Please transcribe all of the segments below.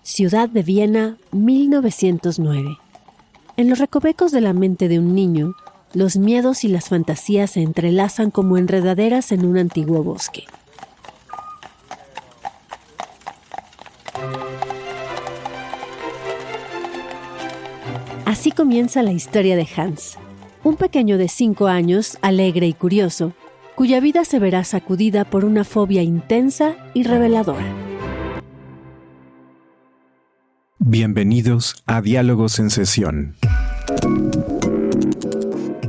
Ciudad de Viena, 1909. En los recovecos de la mente de un niño, los miedos y las fantasías se entrelazan como enredaderas en un antiguo bosque. Así comienza la historia de Hans, un pequeño de 5 años, alegre y curioso, cuya vida se verá sacudida por una fobia intensa y reveladora. Bienvenidos a Diálogos en Sesión.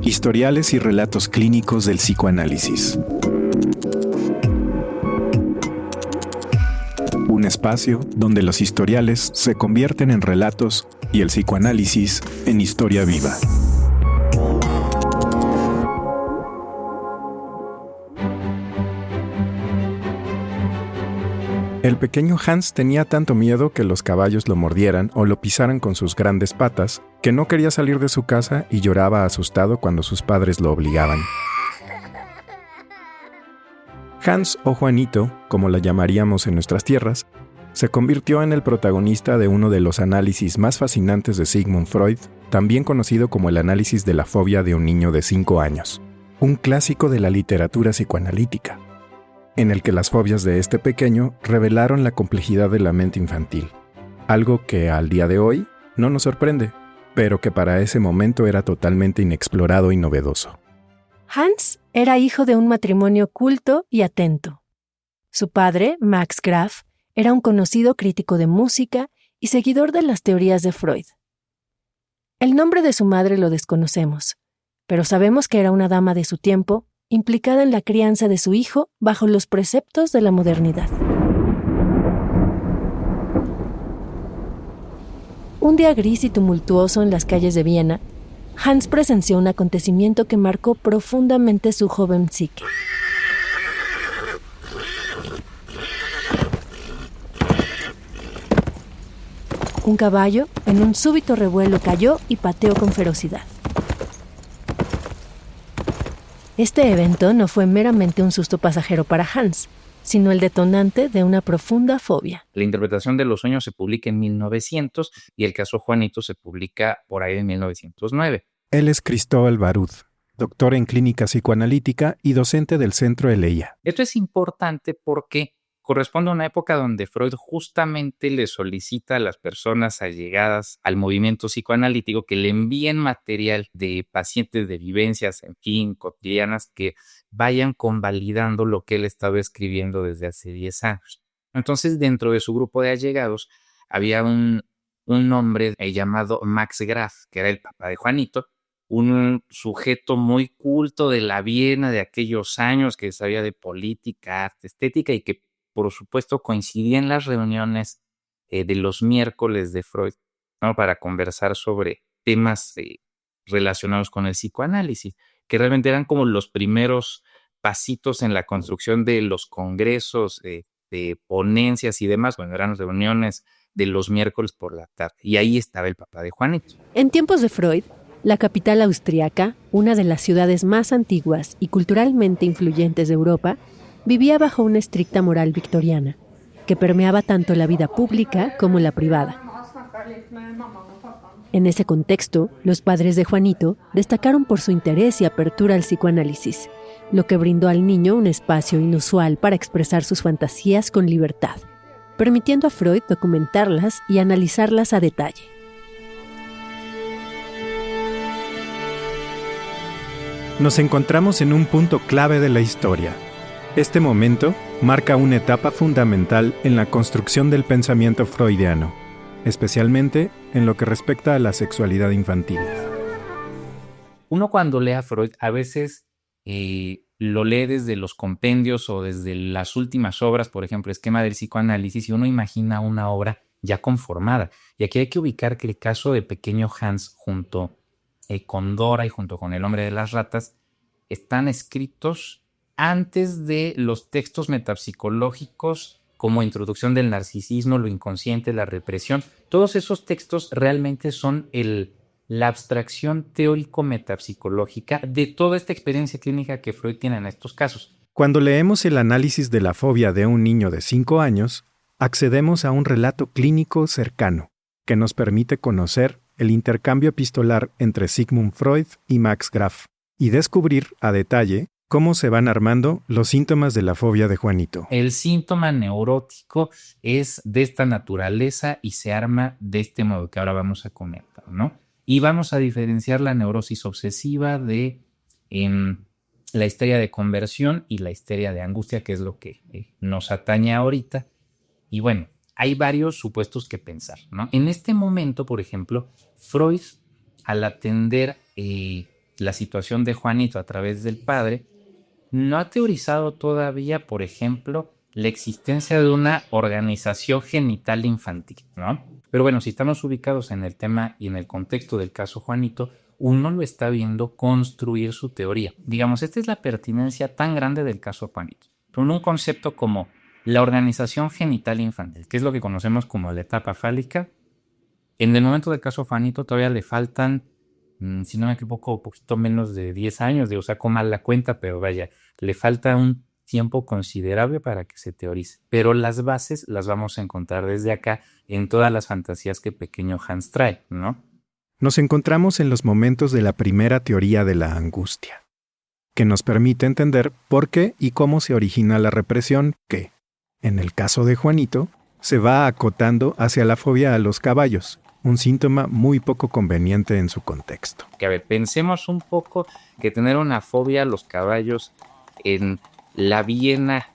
Historiales y relatos clínicos del psicoanálisis. Un espacio donde los historiales se convierten en relatos y el psicoanálisis en historia viva. El pequeño Hans tenía tanto miedo que los caballos lo mordieran o lo pisaran con sus grandes patas, que no quería salir de su casa y lloraba asustado cuando sus padres lo obligaban. Hans, o Juanito, como la llamaríamos en nuestras tierras, se convirtió en el protagonista de uno de los análisis más fascinantes de Sigmund Freud, también conocido como el análisis de la fobia de un niño de 5 años, un clásico de la literatura psicoanalítica, en el que las fobias de este pequeño revelaron la complejidad de la mente infantil, algo que al día de hoy no nos sorprende, pero que para ese momento era totalmente inexplorado y novedoso. Hans era hijo de un matrimonio culto y atento. Su padre, Max Graf, era un conocido crítico de música y seguidor de las teorías de Freud. El nombre de su madre lo desconocemos, pero sabemos que era una dama de su tiempo, implicada en la crianza de su hijo bajo los preceptos de la modernidad. Un día gris y tumultuoso en las calles de Viena, Hans presenció un acontecimiento que marcó profundamente su joven psique. Un caballo, en un súbito revuelo, cayó y pateó con ferocidad. Este evento no fue meramente un susto pasajero para Hans, sino el detonante de una profunda fobia. La interpretación de los sueños se publica en 1900 y el caso Juanito se publica por ahí en 1909. Él es Cristóbal Barud, doctor en clínica psicoanalítica y docente del Centro Eleia. Esto es importante porque corresponde a una época donde Freud justamente le solicita a las personas allegadas al movimiento psicoanalítico que le envíen material de pacientes de vivencias, en fin, cotidianas, que vayan convalidando lo que él estaba escribiendo desde hace 10 años. Entonces, dentro de su grupo de allegados, había un hombre llamado Max Graf, que era el papá de Juanito, un sujeto muy culto de la Viena de aquellos años, que sabía de política, arte, estética y que por supuesto coincidía en las reuniones de los miércoles de Freud, ¿no? Para conversar sobre temas relacionados con el psicoanálisis, que realmente eran como los primeros pasitos en la construcción de los congresos, de ponencias y demás. Bueno, eran reuniones de los miércoles por la tarde, y ahí estaba el papá de Juanito. En tiempos de Freud, la capital austriaca, una de las ciudades más antiguas y culturalmente influyentes de Europa, vivía bajo una estricta moral victoriana, que permeaba tanto la vida pública como la privada. En ese contexto, los padres de Juanito destacaron por su interés y apertura al psicoanálisis, lo que brindó al niño un espacio inusual para expresar sus fantasías con libertad, permitiendo a Freud documentarlas y analizarlas a detalle. Nos encontramos en un punto clave de la historia. Este momento marca una etapa fundamental en la construcción del pensamiento freudiano, especialmente en lo que respecta a la sexualidad infantil. Uno cuando lee a Freud a veces lo lee desde los compendios o desde las últimas obras, por ejemplo, Esquema del psicoanálisis, y uno imagina una obra ya conformada. Y aquí hay que ubicar que el caso de pequeño Hans junto con Dora y junto con El hombre de las ratas están escritos antes de los textos metapsicológicos como Introducción del narcisismo, lo inconsciente, la represión. Todos esos textos realmente son la abstracción teórico-metapsicológica de toda esta experiencia clínica que Freud tiene en estos casos. Cuando leemos el análisis de la fobia de un niño de 5 años, accedemos a un relato clínico cercano que nos permite conocer el intercambio epistolar entre Sigmund Freud y Max Graf y descubrir a detalle cómo se van armando los síntomas de la fobia de Juanito. El síntoma neurótico es de esta naturaleza y se arma de este modo que ahora vamos a comentar, ¿no? Y vamos a diferenciar la neurosis obsesiva de la histeria de conversión y la histeria de angustia, que es lo que nos atañe ahorita. Y bueno, hay varios supuestos que pensar, ¿no? En este momento, por ejemplo, Freud, al atender la situación de Juanito a través del padre, no ha teorizado todavía, por ejemplo, la existencia de una organización genital infantil, ¿no? Pero bueno, si estamos ubicados en el tema y en el contexto del caso Juanito, uno lo está viendo construir su teoría. Digamos, esta es la pertinencia tan grande del caso Juanito. Con un concepto como la organización genital infantil, que es lo que conocemos como la etapa fálica, en el momento del caso Juanito todavía le faltan, si no me equivoco, un poquito menos de 10 años, de saco mal la cuenta, pero vaya, le falta un tiempo considerable para que se teorice. Pero las bases las vamos a encontrar desde acá en todas las fantasías que pequeño Hans trae, ¿no? Nos encontramos en los momentos de la primera teoría de la angustia, que nos permite entender por qué y cómo se origina la represión que, en el caso de Juanito, se va acotando hacia la fobia a los caballos, un síntoma muy poco conveniente en su contexto. Que a ver, pensemos un poco que tener una fobia a los caballos en la Viena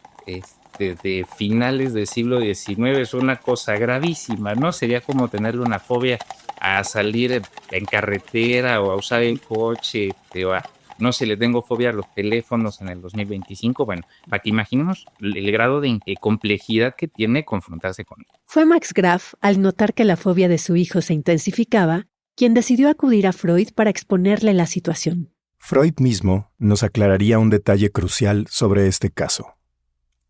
de finales del siglo XIX es una cosa gravísima, ¿no? Sería como tenerle una fobia a salir en carretera o a usar el coche, o a, no sé, le tengo fobia a los teléfonos en el 2025. Bueno, para que imaginemos el grado de complejidad que tiene confrontarse con él. Fue Max Graf, al notar que la fobia de su hijo se intensificaba, quien decidió acudir a Freud para exponerle la situación. Freud mismo nos aclararía un detalle crucial sobre este caso.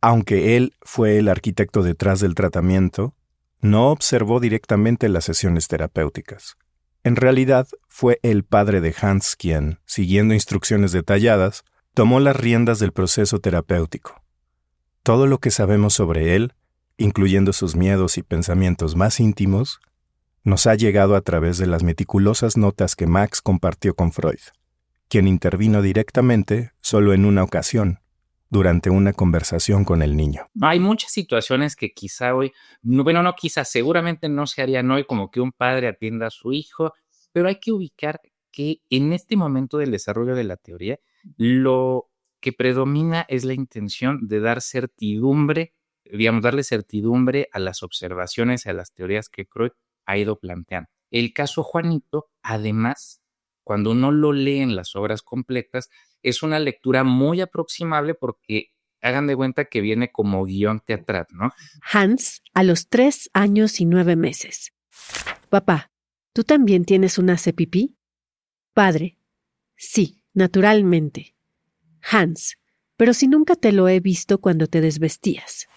Aunque él fue el arquitecto detrás del tratamiento, no observó directamente las sesiones terapéuticas. En realidad, fue el padre de Hans quien, siguiendo instrucciones detalladas, tomó las riendas del proceso terapéutico. Todo lo que sabemos sobre él, incluyendo sus miedos y pensamientos más íntimos, nos ha llegado a través de las meticulosas notas que Max compartió con Freud, quien intervino directamente solo en una ocasión, durante una conversación con el niño. Hay muchas situaciones que quizá hoy, no quizá, seguramente no se harían hoy, como que un padre atienda a su hijo, pero hay que ubicar que en este momento del desarrollo de la teoría, lo que predomina es la intención de dar certidumbre, digamos, darle certidumbre a las observaciones, a las teorías que Freud ha ido planteando. El caso Juanito, además, cuando uno lo lee en las obras completas, es una lectura muy aproximable porque hagan de cuenta que viene como guión teatral, ¿no? Hans, a los 3 años y 9 meses. Papá, ¿tú también tienes un hace pipí? Padre, sí, naturalmente. Hans, pero si nunca te lo he visto cuando te desvestías.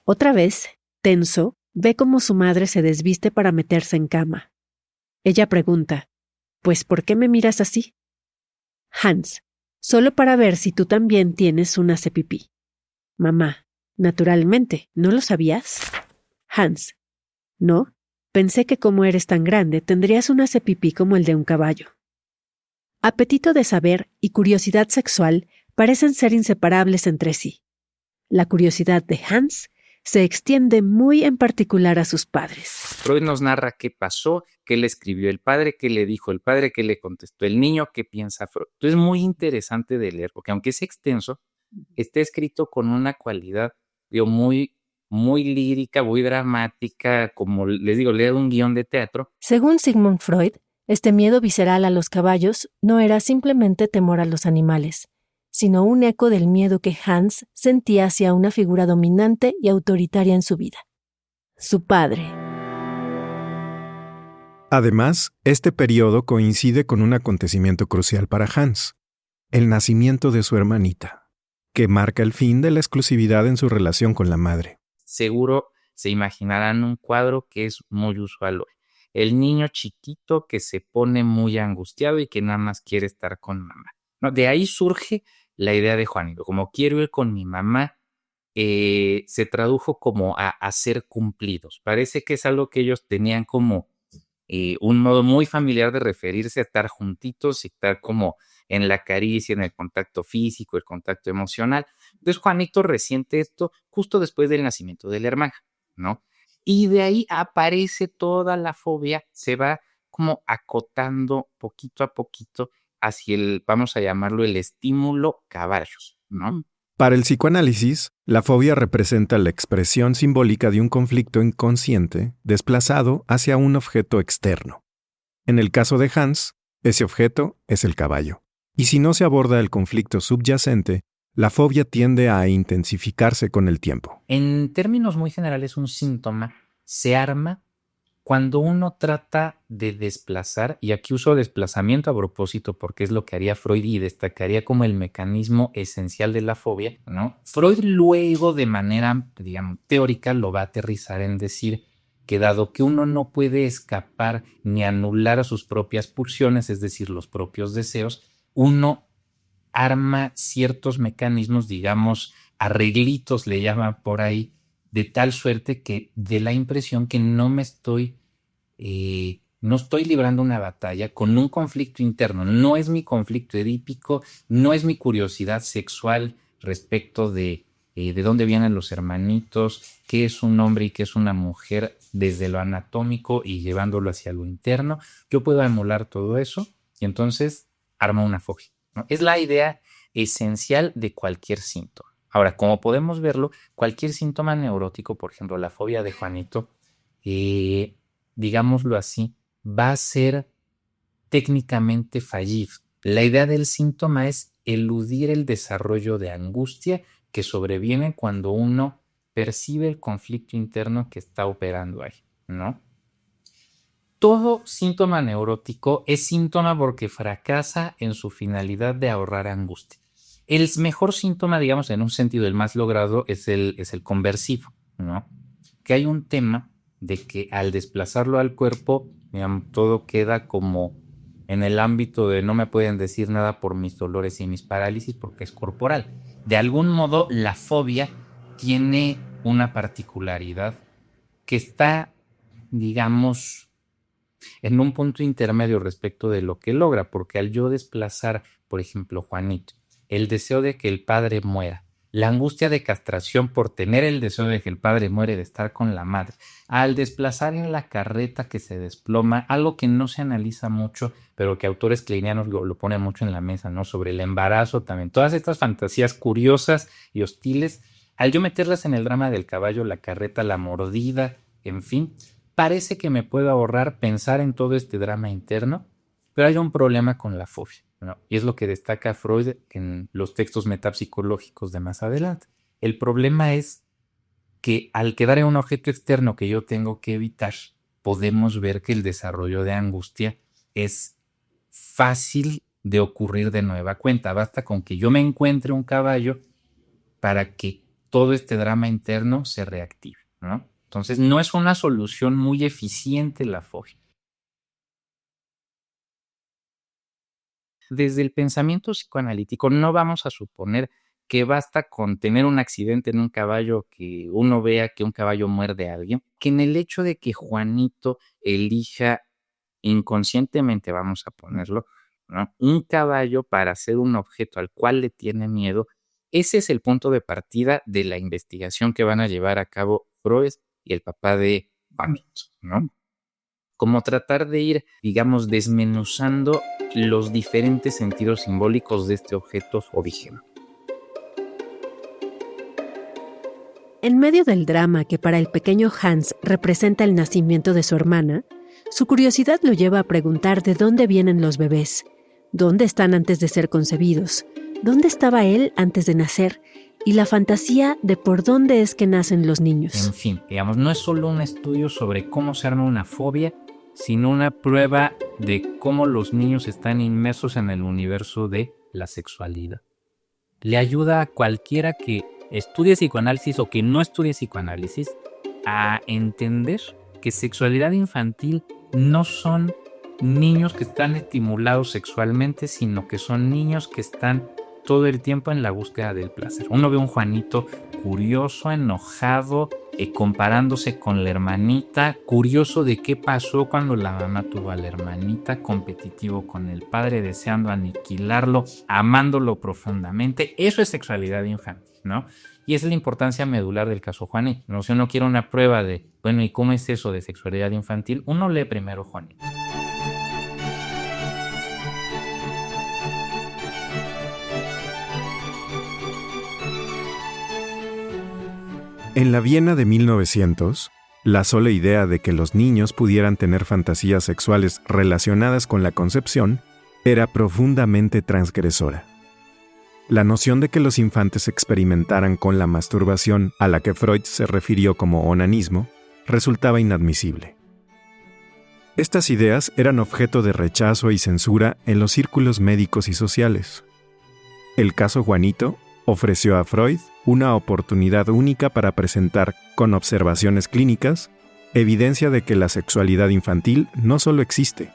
Otra vez, tenso, ve cómo su madre se desviste para meterse en cama. Ella pregunta, ¿pues por qué me miras así? Hans, solo para ver si tú también tienes un hace pipí. Mamá, naturalmente, ¿no lo sabías? Hans, no, pensé que como eres tan grande tendrías un hace pipí como el de un caballo. Apetito de saber y curiosidad sexual parecen ser inseparables entre sí. La curiosidad de Hans se extiende muy en particular a sus padres. Freud nos narra qué pasó, qué le escribió el padre, qué le dijo el padre, qué le contestó el niño, qué piensa Freud. Entonces es muy interesante de leer, porque aunque es extenso, está escrito con una cualidad muy, muy lírica, muy dramática, como les digo, leer un guión de teatro. Según Sigmund Freud, este miedo visceral a los caballos no era simplemente temor a los animales, sino un eco del miedo que Hans sentía hacia una figura dominante y autoritaria en su vida: su padre. Además, este periodo coincide con un acontecimiento crucial para Hans, el nacimiento de su hermanita, que marca el fin de la exclusividad en su relación con la madre. Seguro se imaginarán un cuadro que es muy usual hoy. El niño chiquito que se pone muy angustiado y que nada más quiere estar con mamá, ¿no? De ahí surge la idea de Juanito, como quiero ir con mi mamá, se tradujo como a ser cumplidos. Parece que es algo que ellos tenían como un modo muy familiar de referirse a estar juntitos y estar como en la caricia, en el contacto físico, el contacto emocional. Entonces Juanito resiente esto justo después del nacimiento de la hermana, ¿no? Y de ahí aparece toda la fobia, se va como acotando poquito a poquito hacia el, vamos a llamarlo, el estímulo caballos, ¿no? Para el psicoanálisis, la fobia representa la expresión simbólica de un conflicto inconsciente desplazado hacia un objeto externo. En el caso de Hans, ese objeto es el caballo. Y si no se aborda el conflicto subyacente, la fobia tiende a intensificarse con el tiempo. En términos muy generales, un síntoma se arma cuando uno trata de desplazar, y aquí uso desplazamiento a propósito porque es lo que haría Freud y destacaría como el mecanismo esencial de la fobia, ¿no? Freud luego de manera, digamos, teórica lo va a aterrizar en decir que dado que uno no puede escapar ni anular a sus propias pulsiones, es decir, los propios deseos, uno arma ciertos mecanismos, digamos, arreglitos le llaman por ahí, de tal suerte que dé la impresión que no estoy librando una batalla con un conflicto interno. No es mi conflicto edípico, no es mi curiosidad sexual respecto de dónde vienen los hermanitos, qué es un hombre y qué es una mujer desde lo anatómico y llevándolo hacia lo interno. Yo puedo emular todo eso y entonces armo una fobia, ¿no? Es la idea esencial de cualquier síntoma. Ahora, como podemos verlo, cualquier síntoma neurótico, por ejemplo, la fobia de Juanito, digámoslo así, va a ser técnicamente fallido. La idea del síntoma es eludir el desarrollo de angustia que sobreviene cuando uno percibe el conflicto interno que está operando ahí, ¿no? Todo síntoma neurótico es síntoma porque fracasa en su finalidad de ahorrar angustia. El mejor síntoma, digamos, en un sentido el más logrado, es el conversivo, ¿no? Que hay un tema de que al desplazarlo al cuerpo, digamos, todo queda como en el ámbito de no me pueden decir nada por mis dolores y mis parálisis porque es corporal. De algún modo, la fobia tiene una particularidad que está, digamos, en un punto intermedio respecto de lo que logra, porque al yo desplazar, por ejemplo, Juanito, el deseo de que el padre muera, la angustia de castración por tener el deseo de que el padre muere, de estar con la madre, al desplazar en la carreta que se desploma, algo que no se analiza mucho, pero que autores kleinianos lo ponen mucho en la mesa, ¿no? Sobre el embarazo también, todas estas fantasías curiosas y hostiles, al yo meterlas en el drama del caballo, la carreta, la mordida, en fin, parece que me puedo ahorrar pensar en todo este drama interno, pero hay un problema con la fobia, ¿no? Y es lo que destaca Freud en los textos metapsicológicos de más adelante. El problema es que al quedar en un objeto externo que yo tengo que evitar, podemos ver que el desarrollo de angustia es fácil de ocurrir de nueva cuenta. Basta con que yo me encuentre un caballo para que todo este drama interno se reactive, ¿no? Entonces no es una solución muy eficiente la fobia. Desde el pensamiento psicoanalítico no vamos a suponer que basta con tener un accidente en un caballo, que uno vea que un caballo muerde a alguien, que en el hecho de que Juanito elija inconscientemente, vamos a ponerlo, ¿no?, un caballo para ser un objeto al cual le tiene miedo, ese es el punto de partida de la investigación que van a llevar a cabo Freud y el papá de Juanito, ¿no? Como tratar de ir, digamos, desmenuzando los diferentes sentidos simbólicos de este objeto origen. En medio del drama que para el pequeño Hans representa el nacimiento de su hermana, su curiosidad lo lleva a preguntar de dónde vienen los bebés, dónde están antes de ser concebidos, dónde estaba él antes de nacer, y la fantasía de por dónde es que nacen los niños. En fin, digamos, no es solo un estudio sobre cómo se arma una fobia, sino una prueba de cómo los niños están inmersos en el universo de la sexualidad. Le ayuda a cualquiera que estudie psicoanálisis o que no estudie psicoanálisis a entender que sexualidad infantil no son niños que están estimulados sexualmente, sino que son niños que están todo el tiempo en la búsqueda del placer. Uno ve un Juanito curioso, enojado, comparándose con la hermanita, curioso de qué pasó cuando la mamá tuvo a la hermanita, competitivo con el padre, deseando aniquilarlo, amándolo profundamente. Eso es sexualidad infantil, ¿no? Y esa es la importancia medular del caso Juanito, ¿no? Si uno quiere una prueba de, bueno, ¿y cómo es eso de sexualidad infantil? Uno lee primero Juanito. En la Viena de 1900, la sola idea de que los niños pudieran tener fantasías sexuales relacionadas con la concepción era profundamente transgresora. La noción de que los infantes experimentaran con la masturbación, a la que Freud se refirió como onanismo, resultaba inadmisible. Estas ideas eran objeto de rechazo y censura en los círculos médicos y sociales. El caso Juanito ofreció a Freud una oportunidad única para presentar, con observaciones clínicas, evidencia de que la sexualidad infantil no solo existe,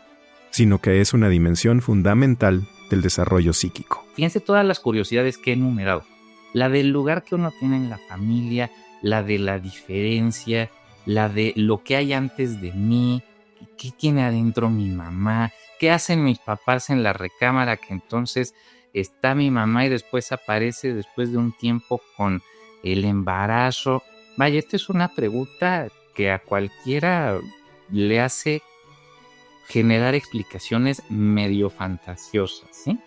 sino que es una dimensión fundamental del desarrollo psíquico. Fíjense todas las curiosidades que he enumerado. La del lugar que uno tiene en la familia, la de la diferencia, la de lo que hay antes de mí, qué tiene adentro mi mamá, qué hacen mis papás en la recámara, que entonces está mi mamá y después aparece después de un tiempo con el embarazo. Vaya, esta es una pregunta que a cualquiera le hace generar explicaciones medio fantasiosas, ¿sí?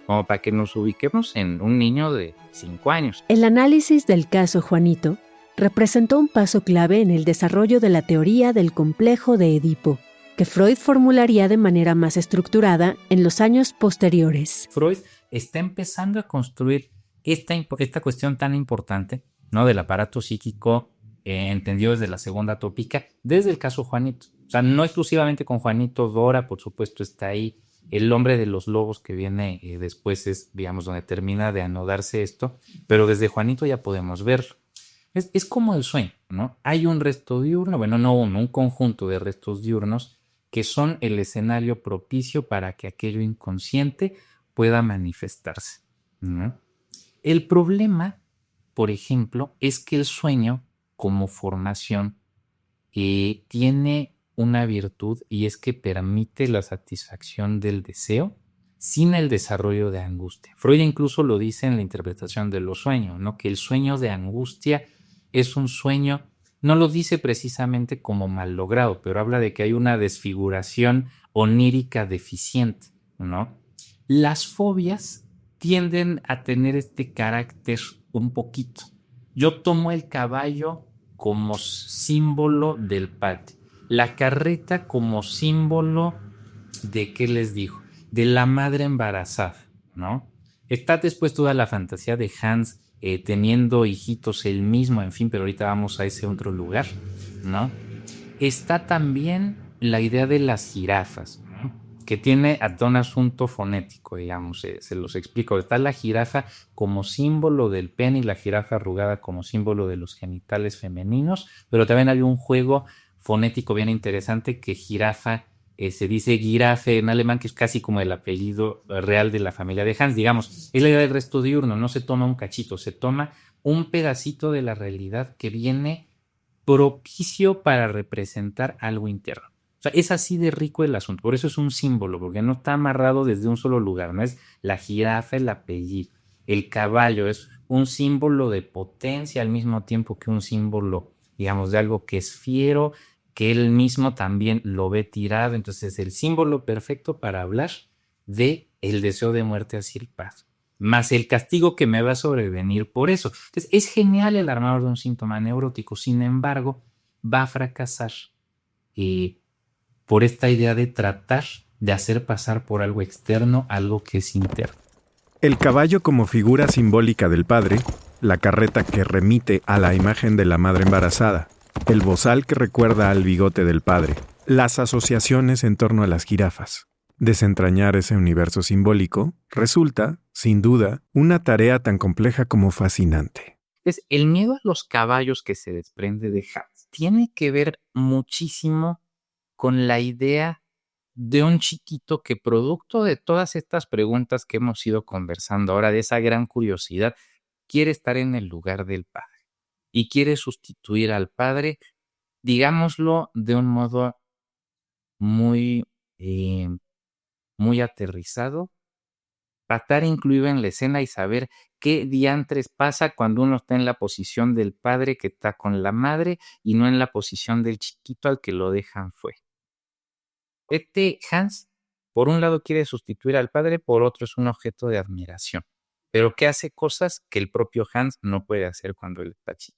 Como para que nos ubiquemos en un niño de 5 años. El análisis del caso Juanito representó un paso clave en el desarrollo de la teoría del complejo de Edipo, que Freud formularía de manera más estructurada en los años posteriores. Freud está empezando a construir esta cuestión tan importante, ¿no? Del aparato psíquico, entendido desde la segunda tópica, desde el caso Juanito. O sea, no exclusivamente con Juanito. Dora, por supuesto, está ahí. El hombre de los lobos que viene después es, digamos, donde termina de anodarse esto, pero desde Juanito ya podemos verlo. Es como el sueño, ¿no? Hay un resto diurno, bueno, no uno, un conjunto de restos diurnos que son el escenario propicio para que aquello inconsciente pueda manifestarse, ¿no? El problema, por ejemplo, es que el sueño como formación tiene una virtud, y es que permite la satisfacción del deseo sin el desarrollo de angustia. Freud incluso lo dice en la interpretación de los sueños, ¿no? Que el sueño de angustia es un sueño, no lo dice precisamente como mal logrado, pero habla de que hay una desfiguración onírica deficiente, ¿no? Las fobias tienden a tener este carácter un poquito. Yo tomo el caballo como símbolo del patio, la carreta como símbolo de, ¿qué les digo?, de la madre embarazada, ¿no? Está después toda la fantasía de Hans teniendo hijitos él mismo, en fin, pero ahorita vamos a ese otro lugar, ¿no? Está también la idea de las jirafas, ¿no? Que tiene hasta un asunto fonético, digamos, se los explico. Está la jirafa como símbolo del pene y la jirafa arrugada como símbolo de los genitales femeninos, pero también hay un juego fonético bien interesante que jirafa se dice Girafe en alemán, que es casi como el apellido real de la familia de Hans, digamos. Es la idea del resto diurno, no se toma un cachito, se toma un pedacito de la realidad que viene propicio para representar algo interno. O sea, es así de rico el asunto, por eso es un símbolo, porque no está amarrado desde un solo lugar, no es la jirafa, el apellido. El caballo es un símbolo de potencia al mismo tiempo que un símbolo, digamos, de algo que es fiero, que él mismo también lo ve tirado. Entonces, el símbolo perfecto para hablar de el deseo de muerte así el paz, más el castigo que me va a sobrevenir por eso. Entonces, es genial el armador de un síntoma neurótico, sin embargo, va a fracasar por esta idea de tratar de hacer pasar por algo externo algo que es interno. El caballo como figura simbólica del padre, la carreta que remite a la imagen de la madre embarazada, el bozal que recuerda al bigote del padre, las asociaciones en torno a las jirafas. Desentrañar ese universo simbólico resulta, sin duda, una tarea tan compleja como fascinante. Entonces, el miedo a los caballos que se desprende de Hans tiene que ver muchísimo con la idea de un chiquito que, producto de todas estas preguntas que hemos ido conversando ahora, de esa gran curiosidad, quiere estar en el lugar del padre. y quiere sustituir al padre, digámoslo de un modo muy, muy aterrizado, para estar incluido en la escena y saber qué diantres pasa cuando uno está en la posición del padre que está con la madre y no en la posición del chiquito al que lo dejan fuera. Hans, por un lado quiere sustituir al padre, por otro es un objeto de admiración, pero que hace cosas que el propio Hans no puede hacer cuando él está chico.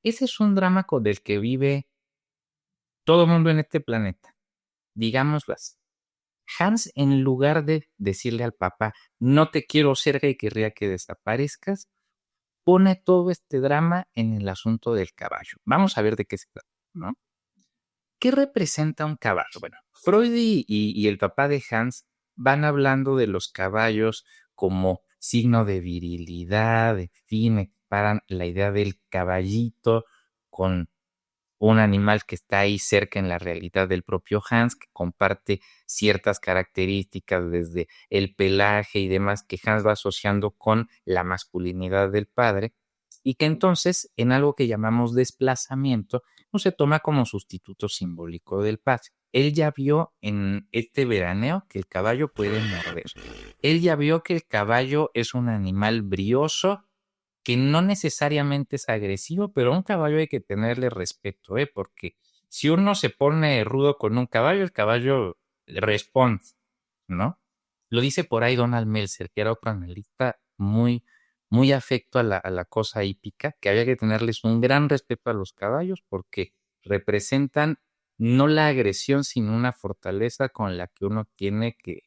Ese es un drama con el que vive todo el mundo en este planeta, digámoslo así. Hans, en lugar de decirle al papá, no te quiero cerca y querría que desaparezcas, pone todo este drama en el asunto del caballo. Vamos a ver de qué se trata, ¿no? ¿Qué representa un caballo? Bueno, Freud y el papá de Hans van hablando de los caballos como signo de virilidad, en fin, equiparan la idea del caballito con un animal que está ahí cerca en la realidad del propio Hans, que comparte ciertas características desde el pelaje y demás que Hans va asociando con la masculinidad del padre, y que entonces en algo que llamamos desplazamiento no se toma como sustituto simbólico del padre. Él ya vio en este veraneo que el caballo puede morder. Él ya vio que el caballo es un animal brioso, que no necesariamente es agresivo, pero a un caballo hay que tenerle respeto, porque si uno se pone rudo con un caballo, el caballo responde, ¿no? Lo dice por ahí Donald Meltzer, que era otro analista muy, muy afecto a la cosa hípica, que había que tenerles un gran respeto a los caballos porque representan no la agresión, sino una fortaleza con la que uno tiene que,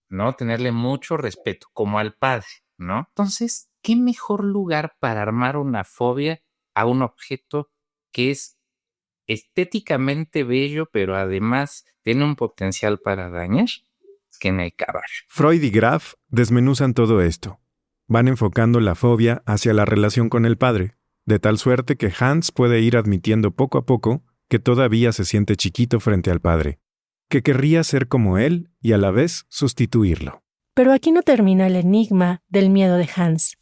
¿no?, tenerle mucho respeto, como al padre, ¿no? Entonces, ¿qué mejor lugar para armar una fobia a un objeto que es estéticamente bello, pero además tiene un potencial para dañar, que en el caballo? Freud y Graf desmenuzan todo esto. Van enfocando la fobia hacia la relación con el padre, de tal suerte que Hans puede ir admitiendo poco a poco que todavía se siente chiquito frente al padre, que querría ser como él y a la vez sustituirlo. Pero aquí no termina el enigma del miedo de Hans.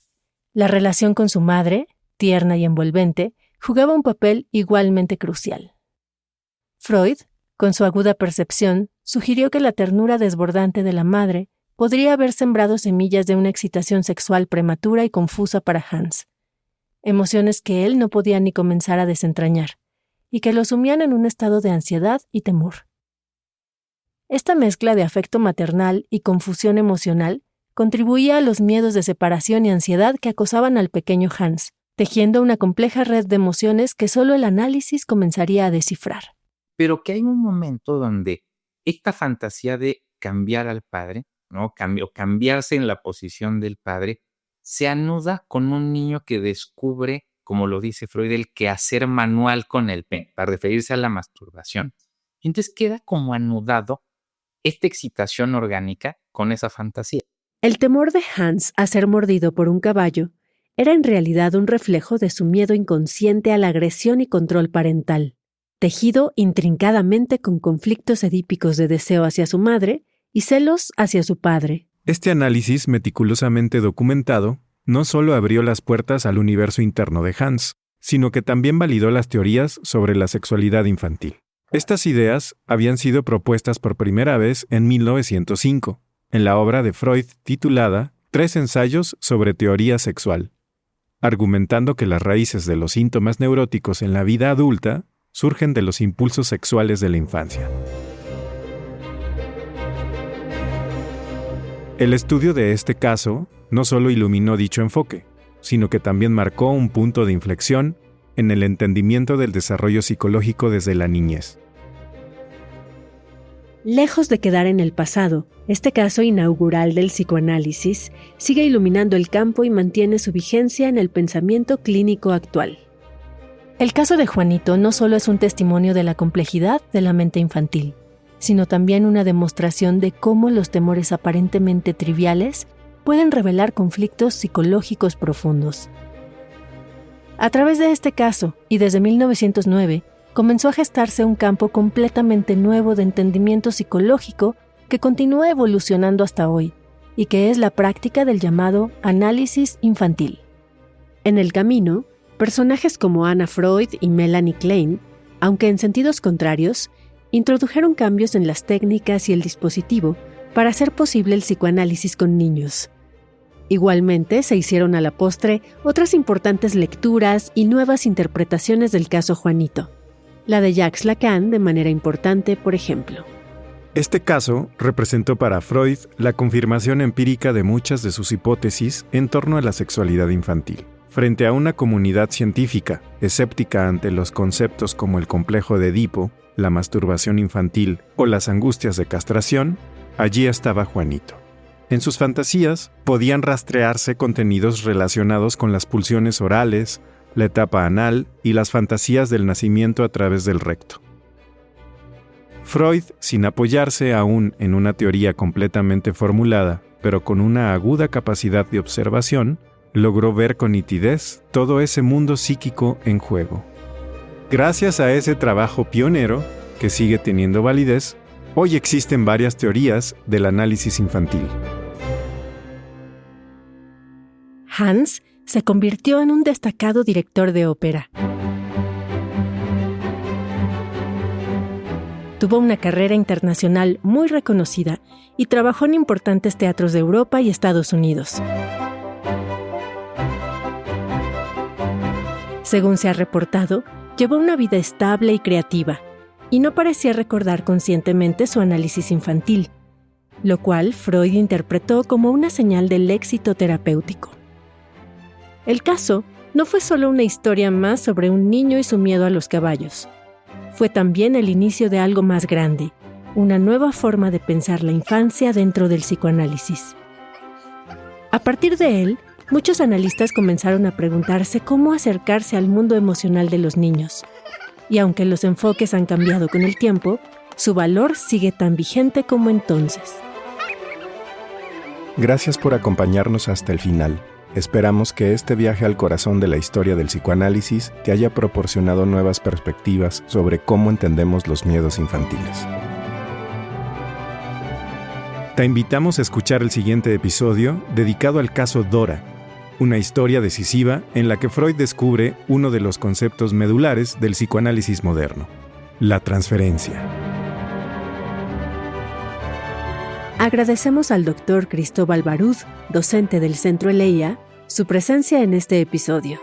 La relación con su madre, tierna y envolvente, jugaba un papel igualmente crucial. Freud, con su aguda percepción, sugirió que la ternura desbordante de la madre podría haber sembrado semillas de una excitación sexual prematura y confusa para Hans, emociones que él no podía ni comenzar a desentrañar, y que lo sumían en un estado de ansiedad y temor. Esta mezcla de afecto maternal y confusión emocional contribuía a los miedos de separación y ansiedad que acosaban al pequeño Hans, tejiendo una compleja red de emociones que solo el análisis comenzaría a descifrar. Pero que hay un momento donde esta fantasía de cambiar al padre, ¿no?, cambiarse en la posición del padre, se anuda con un niño que descubre, como lo dice Freud, el quehacer manual con el pene, para referirse a la masturbación. Entonces queda como anudado esta excitación orgánica con esa fantasía. El temor de Hans a ser mordido por un caballo era en realidad un reflejo de su miedo inconsciente a la agresión y control parental, tejido intrincadamente con conflictos edípicos de deseo hacia su madre y celos hacia su padre. Este análisis meticulosamente documentado no solo abrió las puertas al universo interno de Hans, sino que también validó las teorías sobre la sexualidad infantil. Estas ideas habían sido propuestas por primera vez en 1905, en la obra de Freud titulada 3 ensayos sobre teoría sexual, argumentando que las raíces de los síntomas neuróticos en la vida adulta surgen de los impulsos sexuales de la infancia. El estudio de este caso no solo iluminó dicho enfoque, sino que también marcó un punto de inflexión en el entendimiento del desarrollo psicológico desde la niñez. Lejos de quedar en el pasado, este caso inaugural del psicoanálisis sigue iluminando el campo y mantiene su vigencia en el pensamiento clínico actual. El caso de Juanito no solo es un testimonio de la complejidad de la mente infantil, sino también una demostración de cómo los temores aparentemente triviales pueden revelar conflictos psicológicos profundos. A través de este caso, y desde 1909, comenzó a gestarse un campo completamente nuevo de entendimiento psicológico que continúa evolucionando hasta hoy, y que es la práctica del llamado análisis infantil. En el camino, Personajes como Anna Freud y Melanie Klein, aunque en sentidos contrarios, introdujeron cambios en las técnicas y el dispositivo para hacer posible el psicoanálisis con niños. Igualmente, se hicieron a la postre otras importantes lecturas y nuevas interpretaciones del caso Juanito. La de Jacques Lacan, de manera importante, por ejemplo. Este caso representó para Freud la confirmación empírica de muchas de sus hipótesis en torno a la sexualidad infantil. Frente a una comunidad científica escéptica ante los conceptos como el complejo de Edipo, la masturbación infantil o las angustias de castración, allí estaba Juanito. En sus fantasías podían rastrearse contenidos relacionados con las pulsiones orales, la etapa anal y las fantasías del nacimiento a través del recto. Freud, sin apoyarse aún en una teoría completamente formulada, pero con una aguda capacidad de observación, logró ver con nitidez todo ese mundo psíquico en juego. Gracias a ese trabajo pionero, que sigue teniendo validez, hoy existen varias teorías del análisis infantil. Hans se convirtió en un destacado director de ópera. Tuvo una carrera internacional muy reconocida y trabajó en importantes teatros de Europa y Estados Unidos. Según se ha reportado, llevó una vida estable y creativa, y no parecía recordar conscientemente su análisis infantil, lo cual Freud interpretó como una señal del éxito terapéutico. El caso no fue solo una historia más sobre un niño y su miedo a los caballos. Fue también el inicio de algo más grande, una nueva forma de pensar la infancia dentro del psicoanálisis. A partir de él, muchos analistas comenzaron a preguntarse cómo acercarse al mundo emocional de los niños. Y aunque los enfoques han cambiado con el tiempo, su valor sigue tan vigente como entonces. Gracias por acompañarnos hasta el final. Esperamos que este viaje al corazón de la historia del psicoanálisis te haya proporcionado nuevas perspectivas sobre cómo entendemos los miedos infantiles. Te invitamos a escuchar el siguiente episodio dedicado al caso Dora, una historia decisiva en la que Freud descubre uno de los conceptos medulares del psicoanálisis moderno, la transferencia. Agradecemos al Dr. Cristóbal Barud, docente del Centro Eleia, su presencia en este episodio.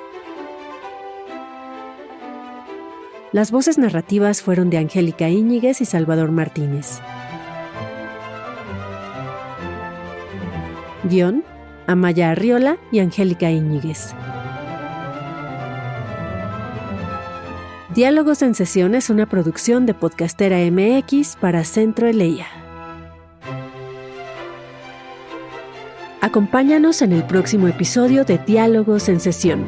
Las voces narrativas fueron de Angélica Íñiguez y Salvador Martínez. Guión, Amaya Arriola y Angélica Íñiguez. Diálogos en Sesión es una producción de Podcastera MX para Centro Eleia. Acompáñanos en el próximo episodio de Diálogos en Sesión,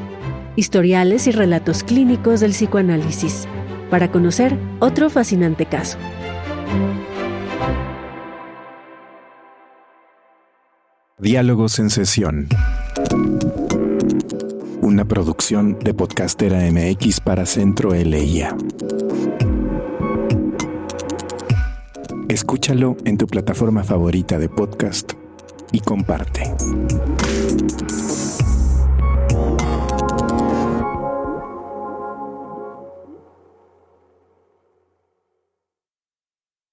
historiales y relatos clínicos del psicoanálisis, para conocer otro fascinante caso. Diálogos en Sesión. Una producción de Podcastera MX para Centro Eleia. Escúchalo en tu plataforma favorita de podcast y comparte.